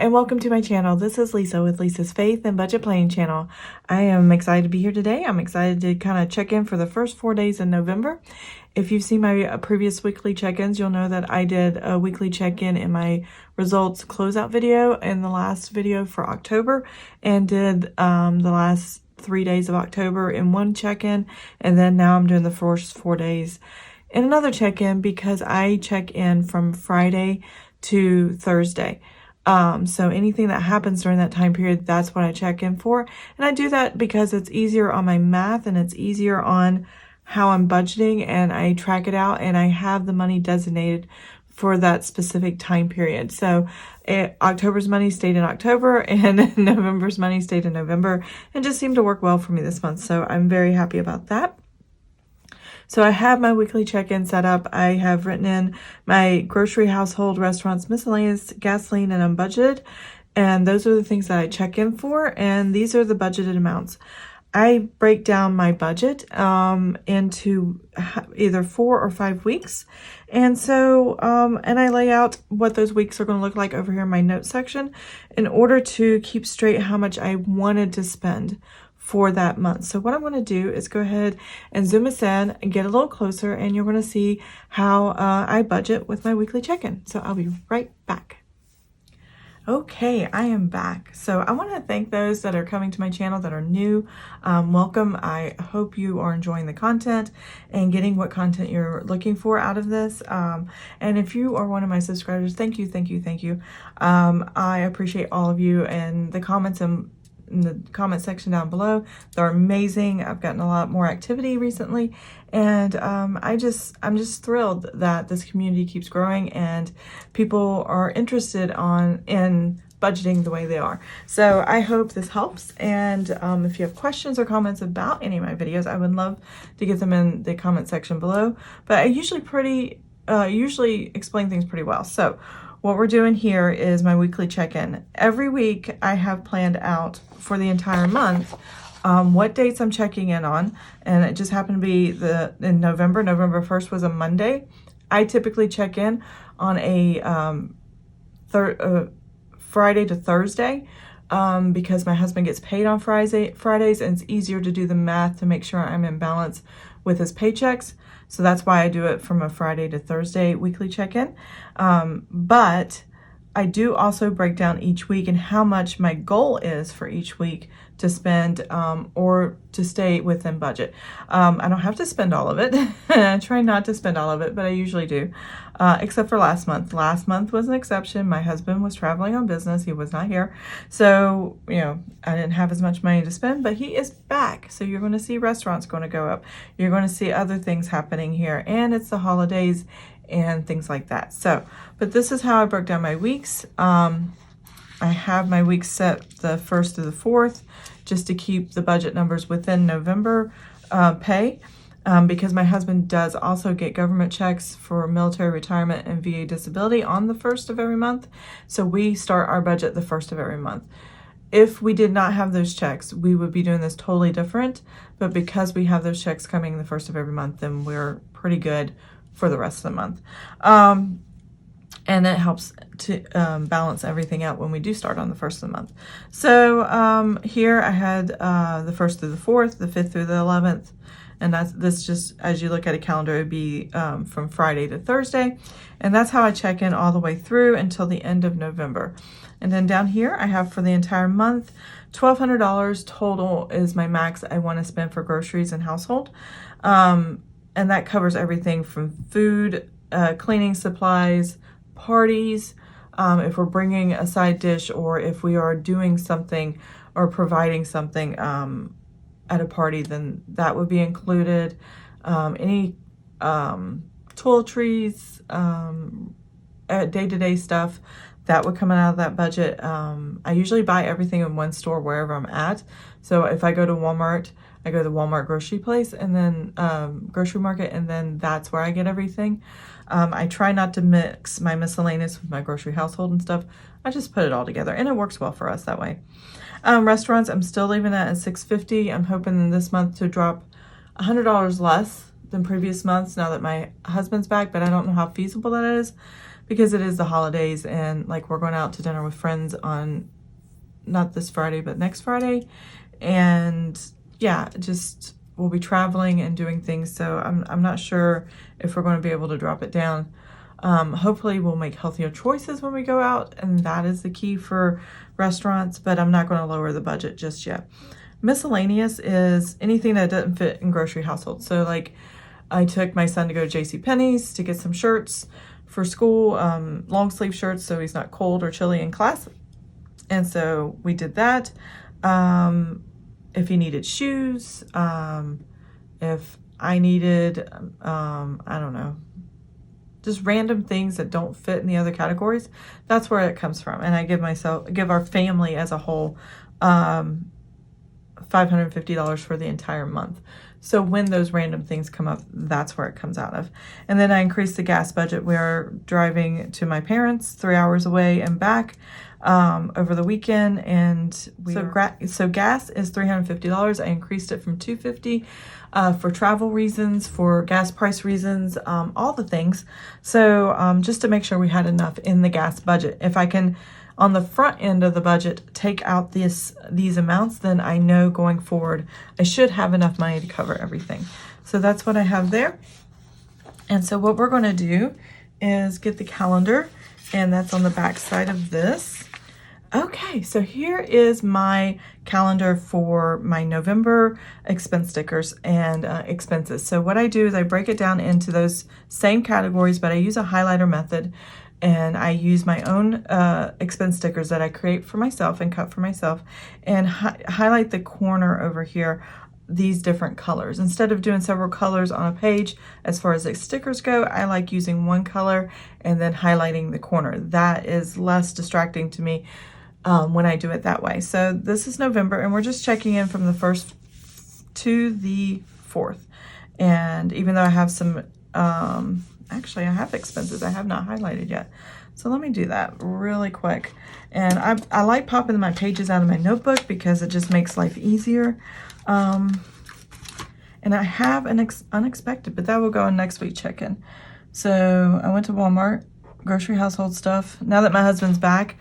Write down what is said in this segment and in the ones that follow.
and welcome to my channel. This is Lisa with Lisa's Faith and Budget Planning channel. I am excited to be here today. I'm excited to kind of check in for the first 4 days in November. If you've seen my previous weekly check-ins, you'll know that I did a weekly check-in in my results closeout video in the last video for October, and did the last 3 days of October in one check-in, and then now I'm doing the first 4 days in another check-in because I check in from Friday to Thursday. So anything that happens during that time period, that's what I check in for. And I do that because it's easier on my math and it's easier on how I'm budgeting, and I track it out and I have the money designated for that specific time period. So October's money stayed in October and November's money stayed in November, and just seemed to work well for me this month. So I'm very happy about that. So I have my weekly check-in set up. I have written in my grocery, household, restaurants, miscellaneous, gasoline, and unbudgeted. And those are the things that I check in for. And these are the budgeted amounts. I break down my budget into either 4 or 5 weeks. And so, and I lay out what those weeks are going to look like over here in my notes section in order to keep straight how much I wanted to spend for that month. So what I'm going to do is go ahead and zoom us in and get a little closer, and you're going to see how I budget with my weekly check-in. So I'll be right back. Okay, I am back. So I want to thank those that are coming to my channel that are new. Welcome. I hope you are enjoying the content and getting what content you're looking for out of this. And if you are one of my subscribers, thank you, thank you, thank you. I appreciate all of you, and the comments in the comment section down below. They're amazing. I've gotten a lot more activity recently, and I'm just thrilled that this community keeps growing and people are interested in budgeting the way they are. So I hope this helps, and if you have questions or comments about any of my videos, I would love to get them in the comment section below. But I usually explain things pretty well. So what we're doing here is my weekly check-in. Every week I have planned out for the entire month what dates I'm checking in on, and it just happened to be in November. November 1st was a Monday. I typically check in on a Friday to Thursday because my husband gets paid on Fridays, and it's easier to do the math to make sure I'm in balance with his paychecks. So that's why I do it from a Friday to Thursday weekly check-in. But I do also break down each week and how much my goal is for each week to spend or to stay within budget. I don't have to spend all of it. I try not to spend all of it, but I usually do, except for last month. Last month was an exception. My husband was traveling on business. He was not here. So, I didn't have as much money to spend, but he is back. So you're going to see restaurants going to go up. You're going to see other things happening here, and it's the holidays and things like that. So, but this is how I broke down my weeks. I have my weeks set the 1st to the 4th just to keep the budget numbers within November pay, because my husband does also get government checks for military retirement and VA disability on the 1st of every month. So we start our budget the 1st of every month. If we did not have those checks, we would be doing this totally different. But because we have those checks coming the 1st of every month, then we're pretty good for the rest of the month. And it helps to balance everything out when we do start on the 1st of the month. So here I had the 1st through the 4th, the 5th through the 11th. And this just, as you look at a calendar, it would be from Friday to Thursday. And that's how I check in all the way through until the end of November. And then down here I have for the entire month, $1,200 total is my max I want to spend for groceries and household. And that covers everything from food, cleaning supplies, parties, if we're bringing a side dish, or if we are doing something or providing something at a party, then that would be included. Any toiletries, day-to-day stuff, that would come out of that budget. I usually buy everything in one store wherever I'm at. So if I go to Walmart, I go to the Walmart grocery place and then grocery market, and then that's where I get everything. I try not to mix my miscellaneous with my grocery household and stuff. I just put it all together, and it works well for us that way. Restaurants, I'm still leaving that at $650. I'm hoping this month to drop $100 less than previous months now that my husband's back, but I don't know how feasible that is because it is the holidays, and like we're going out to dinner with friends on not this Friday, but next Friday. And yeah, just we'll be traveling and doing things. So I'm not sure if we're going to be able to drop it down. Hopefully we'll make healthier choices when we go out, and that is the key for restaurants, but I'm not going to lower the budget just yet. Miscellaneous is anything that doesn't fit in grocery household. So like I took my son to go to JCPenney's to get some shirts for school, long sleeve shirts so he's not cold or chilly in class. And so we did that. If he needed shoes, if I needed, I don't know, just random things that don't fit in the other categories, that's where it comes from. And I give our family as a whole, $550 for the entire month. So when those random things come up, that's where it comes out of. And then I increased the gas budget. We are driving to my parents 3 hours away and back over the weekend, and so gas is $350. I increased it from $250 for travel reasons, for gas price reasons, all the things. So just to make sure we had enough in the gas budget. If I can, on the front end of the budget, take out these amounts, then I know going forward I should have enough money to cover everything. So that's what I have there. And so what we're going to do is get the calendar, and that's on the back side of this. Okay, so here is my calendar for my November expense stickers and expenses. So what I do is I break it down into those same categories, but I use a highlighter method, and I use my own expense stickers that I create for myself and cut for myself, and highlight the corner over here, these different colors. Instead of doing several colors on a page, as far as the stickers go, I like using one color and then highlighting the corner. That is less distracting to me when I do it that way. So this is November, and we're just checking in from the 1st to the 4th. And even though I have some, actually I have expenses I have not highlighted yet. So let me do that really quick. And I like popping my pages out of my notebook because it just makes life easier. And I have an unexpected, but that will go in next week check-in. So I went to Walmart, grocery household stuff. Now that my husband's back,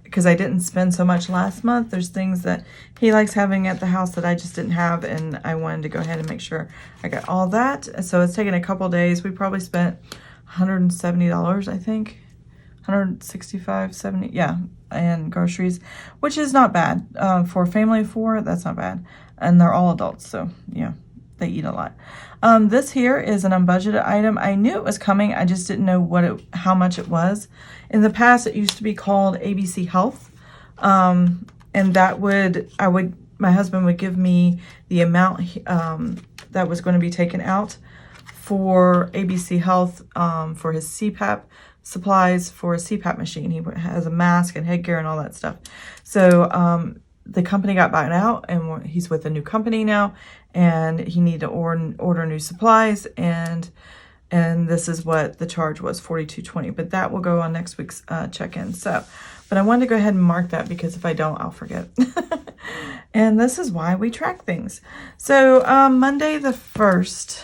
because I didn't spend so much last month, there's things that he likes having at the house that I just didn't have, and I wanted to go ahead and make sure I got all that. So it's taken a couple days. We probably spent $170, I think. 165, 70, yeah, and groceries, which is not bad. For a family of 4, that's not bad. And they're all adults, so yeah, they eat a lot. This here is an unbudgeted item. I knew it was coming, I just didn't know how much it was. In the past, it used to be called ABC Health, and my husband would give me the amount that was going to be taken out for ABC Health, for his CPAP supplies, for a CPAP machine. He has a mask and headgear and all that stuff. So the company got bought out, and he's with a new company now, and he needed to order new supplies, and this is what the charge was, $42.20, but that will go on next week's check-in. So, but I wanted to go ahead and mark that because if I don't, I'll forget. And this is why we track things. So Monday the 1st,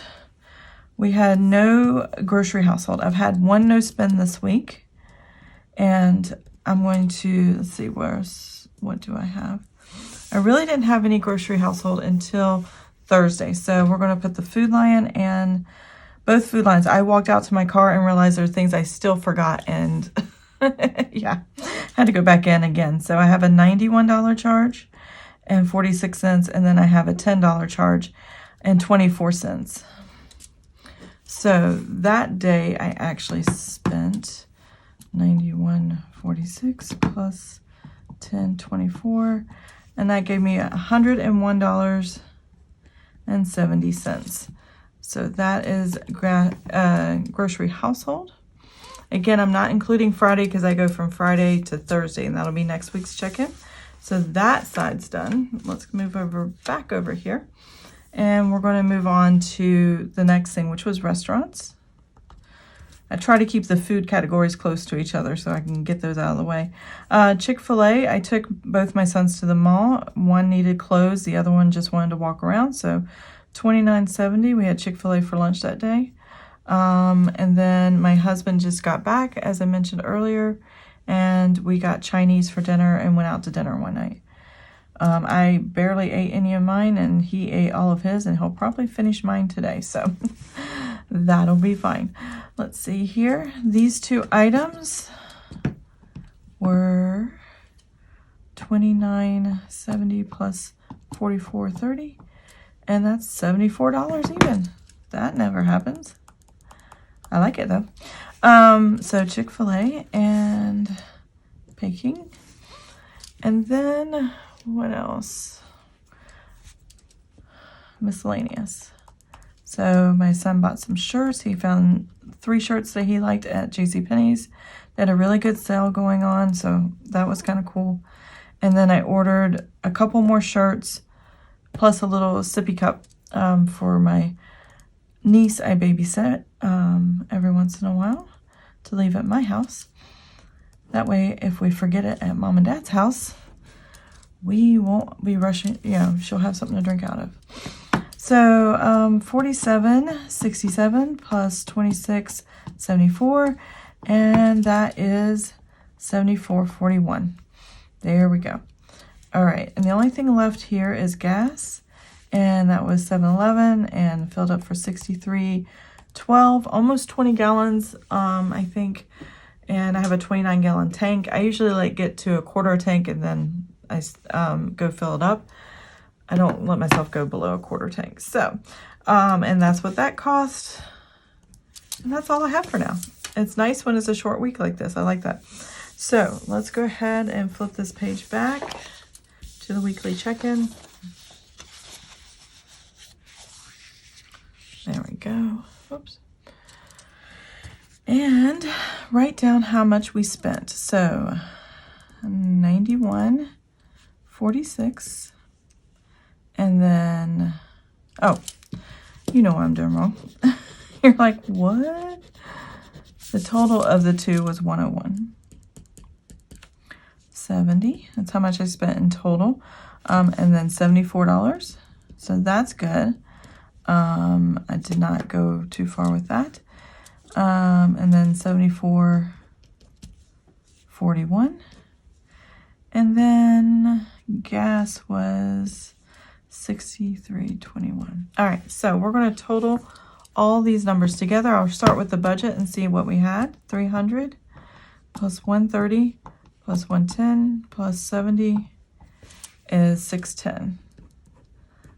we had no grocery household. I've had one no spend this week, and I'm going to, let's see, what do I have? I really didn't have any grocery household until Thursday. So we're going to put the Food Lion and both food lines. I walked out to my car and realized there are things I still forgot, and yeah, had to go back in again. So I have a $91 charge and 46 cents, and then I have a $10 charge and 24 cents. So that day I actually spent $91.46 plus $10.24, and that gave me $101.70. So that is grocery household. Again, I'm not including Friday because I go from Friday to Thursday, and that'll be next week's check-in. So that side's done. Let's move back over here. And we're going to move on to the next thing, which was restaurants. I try to keep the food categories close to each other so I can get those out of the way. Chick-fil-A, I took both my sons to the mall. One needed clothes, the other one just wanted to walk around. So $29.70, we had Chick-fil-A for lunch that day. And then my husband just got back, as I mentioned earlier, and we got Chinese for dinner and went out to dinner one night. I barely ate any of mine, and he ate all of his, and he'll probably finish mine today, so that'll be fine. Let's see here. These two items were $29.70 plus $44.30, and that's $74 even. That never happens. I like it though. So Chick-fil-A and Peking. And then what else? Miscellaneous. So my son bought some shirts. He found 3 shirts that he liked at JCPenney's. They had a really good sale going on, so that was kind of cool. And then I ordered a couple more shirts, plus a little sippy cup for my niece I babysit every once in a while to leave at my house. That way, if we forget it at Mom and Dad's house, we won't be rushing, she'll have something to drink out of. So $47.67 plus $26.74, and that is $74.41. There we go. All right, and the only thing left here is gas, and that was 7-Eleven, and filled up for $63.12, almost 20 gallons, I think. And I have a 29-gallon tank. I usually get to a quarter tank, and then I go fill it up. I don't let myself go below a quarter tank. So, and that's what that cost. And that's all I have for now. It's nice when it's a short week like this. I like that. So let's go ahead and flip this page back to the weekly check-in. There we go. Oops. And write down how much we spent. So $91.46. And then, oh, you know what I'm doing wrong. You're like, what? The total of the two was $101.70. That's how much I spent in total. And then $74. So that's good. I did not go too far with that. And then $74.41. And then gas was $63.21. All right, so we're going to total all these numbers together. I'll start with the budget and see what we had. 300 plus 130 plus 110 plus 70 is 610.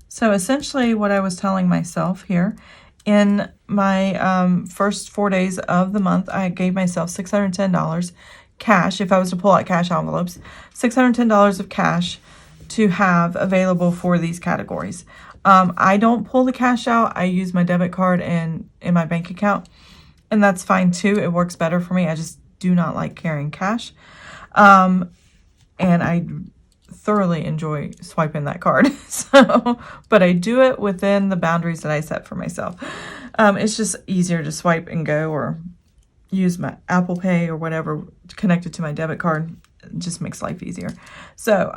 So essentially what I was telling myself here, in my first 4 days of the month, I gave myself $610 cash. If I was to pull out cash envelopes, $610 of cash to have available for these categories. I don't pull the cash out. I use my debit card and in my bank account, and that's fine too. It works better for me. I just do not like carrying cash. And I thoroughly enjoy swiping that card. But I do it within the boundaries that I set for myself. It's just easier to swipe and go, or use my Apple Pay or whatever connected to my debit card. It just makes life easier. So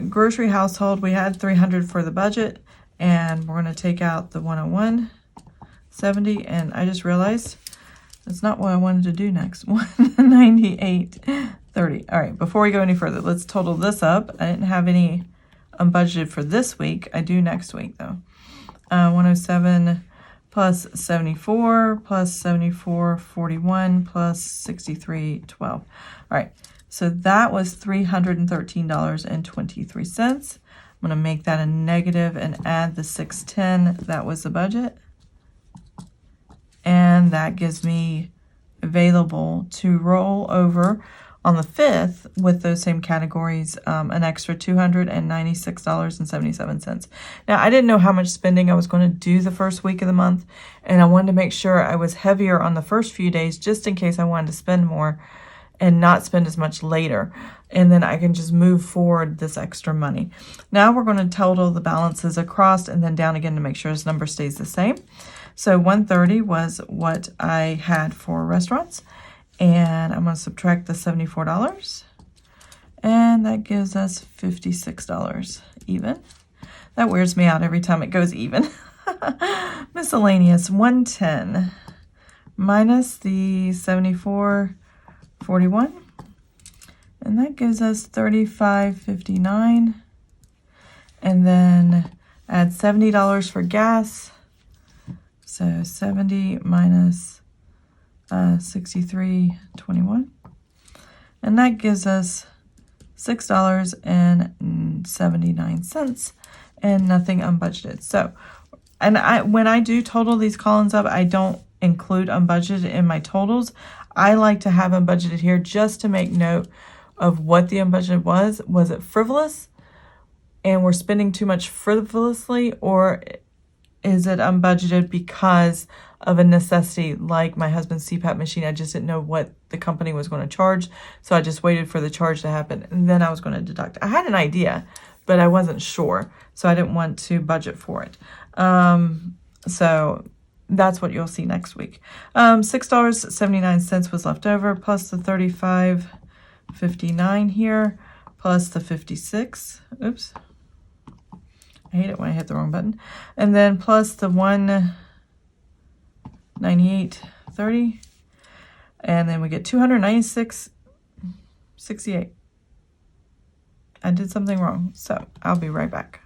grocery household, we had 300 for the budget, and we're going to take out the 101.70, and I just realized that's not what I wanted to do next. 198.30. All right, before we go any further, let's total this up. I didn't have any unbudgeted for this week. I do next week though. 107 plus 74 plus 74.41 plus 63.12. All right, so that was $313.23. I'm going to make that a negative and add the 610. That was the budget. And that gives me available to roll over on the 5th with those same categories, an extra $296.77. Now, I didn't know how much spending I was going to do the first week of the month, and I wanted to make sure I was heavier on the first few days just in case I wanted to spend more and not spend as much later. And then I can just move forward this extra money. Now we're going to total the balances across and then down again to make sure this number stays the same. So 130 was what I had for restaurants. And I'm going to subtract the $74. And that gives us $56 even. That weirds me out every time it goes even. Miscellaneous, 110 minus the 74.41, and that gives us 35.59. And then add $70 for gas, so 70 minus 63.21, and that gives us $6.79 and nothing unbudgeted. So, and when I do total these columns up, I don't include unbudgeted in my totals. I like to have unbudgeted here just to make note of what the unbudgeted was. Was it frivolous and we're spending too much frivolously, or is it unbudgeted because of a necessity, like my husband's CPAP machine? I just didn't know what the company was going to charge, so I just waited for the charge to happen, and then I was going to deduct. I had an idea, but I wasn't sure, so I didn't want to budget for it. So that's what you'll see next week. $6.79 was left over, plus the $35.59 here, plus the 56. Oops. I hate it when I hit the wrong button. And then plus the 198.30. And then we get 296.68. I did something wrong, so I'll be right back.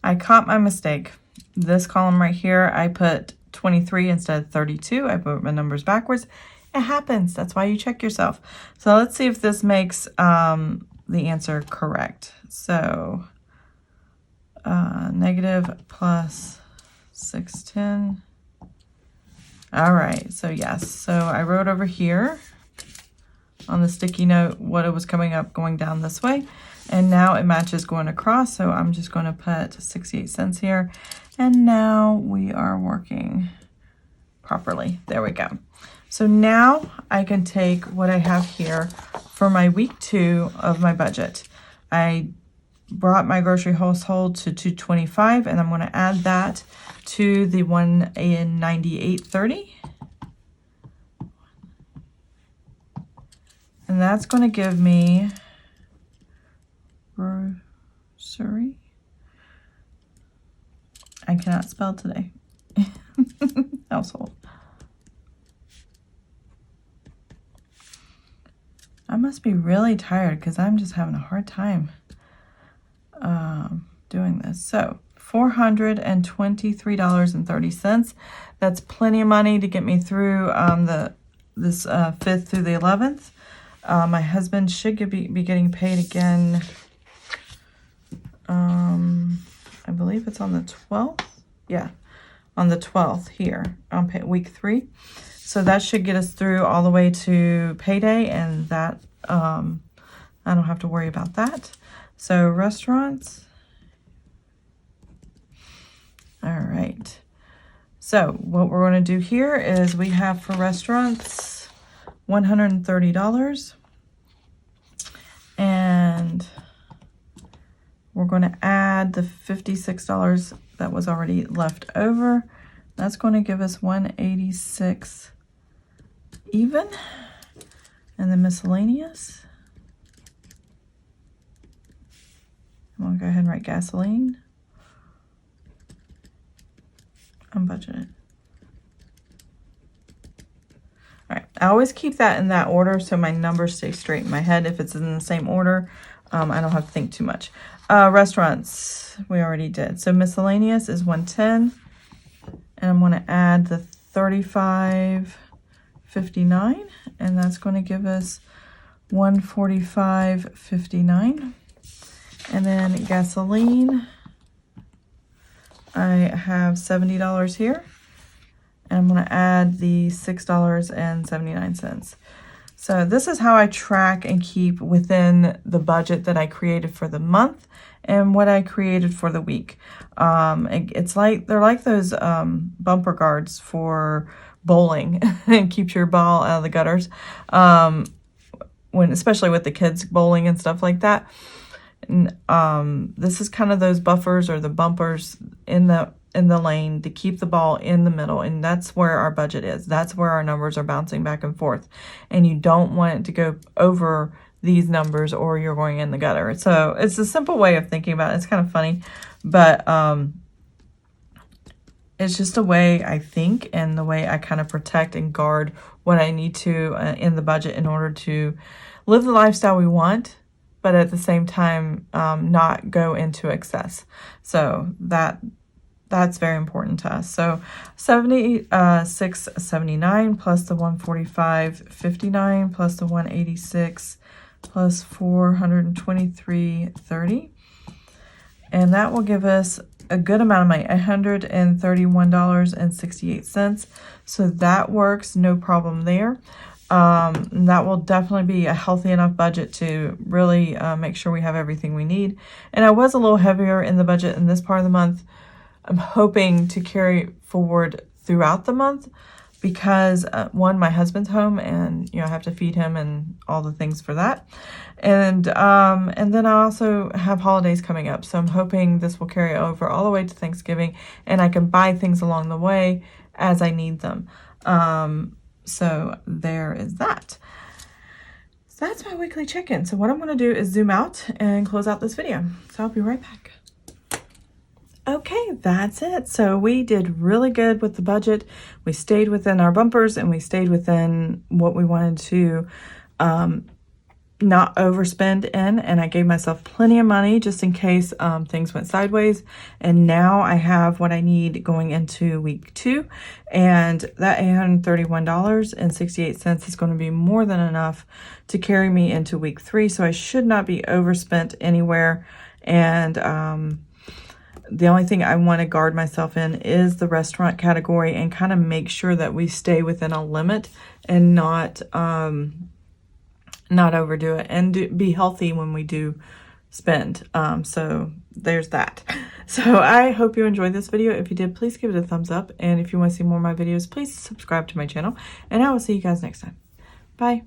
I caught my mistake. This column right here, I put 23 instead of 32. I put my numbers backwards. It happens. That's why you check yourself. So let's see if this makes the answer correct. So negative plus 610. All right, so yes. So I wrote over here on the sticky note what it was coming up going down this way. And now it matches going across, so I'm just going to put 68 cents here. And now we are working properly. There we go. So now I can take what I have here for my week 2 of my budget. I brought my grocery household to 225, and I'm going to add that to the 198.30. And that's going to give me grocery. I cannot spell today. Household. I must be really tired because I'm just having a hard time doing this. So $423.30. That's plenty of money to get me through this 5th through the 11th. My husband should be getting paid again. I believe it's on the 12th. Yeah, on the 12th here on week 3. So that should get us through all the way to payday, and that I don't have to worry about that. So restaurants. All right. So what we're going to do here is we have for restaurants $130, and we're going to add the $56 that was already left over. That's going to give us $186 even. And then miscellaneous, I'm going to go ahead and write gasoline. Unbudgeted. All right, I always keep that in that order so my numbers stay straight in my head. If it's in the same order, I don't have to think too much. Restaurants, we already did. So miscellaneous is 110, and I'm going to add the 35.59, and that's going to give us 145.59. And then gasoline, I have $70 here, and I'm going to add the $6.79. So this is how I track and keep within the budget that I created for the month and what I created for the week. It's like, they're like those bumper guards for bowling and keeps your ball out of the gutters. Especially with the kids bowling and stuff like that. And, this is kind of those buffers or the bumpers in the lane to keep the ball in the middle, and that's where our budget is. That's where our numbers are bouncing back and forth, and you don't want it to go over these numbers or you're going in the gutter. So it's a simple way of thinking about it. It's kind of funny, but It's just a way I think, and the way I kind of protect and guard what I need to in the budget in order to live the lifestyle we want, but at the same time not go into excess. So that's very important to us. So 76.79 plus the 145.59 plus the 186 plus 423.30, and that will give us a good amount of money, $131.68. So that works, no problem there. That will definitely be a healthy enough budget to really make sure we have everything we need. And I was a little heavier in the budget in this part of the month. I'm hoping to carry forward throughout the month because one, my husband's home, and I have to feed him and all the things for that. And then I also have holidays coming up, so I'm hoping this will carry over all the way to Thanksgiving, and I can buy things along the way as I need them. So there is that. So that's my weekly check-in. So what I'm going to do is zoom out and close out this video. So I'll be right back. Okay, that's it. So we did really good with the budget. We stayed within our bumpers, and we stayed within what we wanted to not overspend in, and I gave myself plenty of money just in case things went sideways. And now I have what I need going into week 2, and that $831.68 is going to be more than enough to carry me into week 3. So I should not be overspent anywhere. And the only thing I want to guard myself in is the restaurant category, and kind of make sure that we stay within a limit and not overdo it, and be healthy when we do spend. So there's that. So I hope you enjoyed this video. If you did, please give it a thumbs up. And if you want to see more of my videos, please subscribe to my channel. And I will see you guys next time. Bye.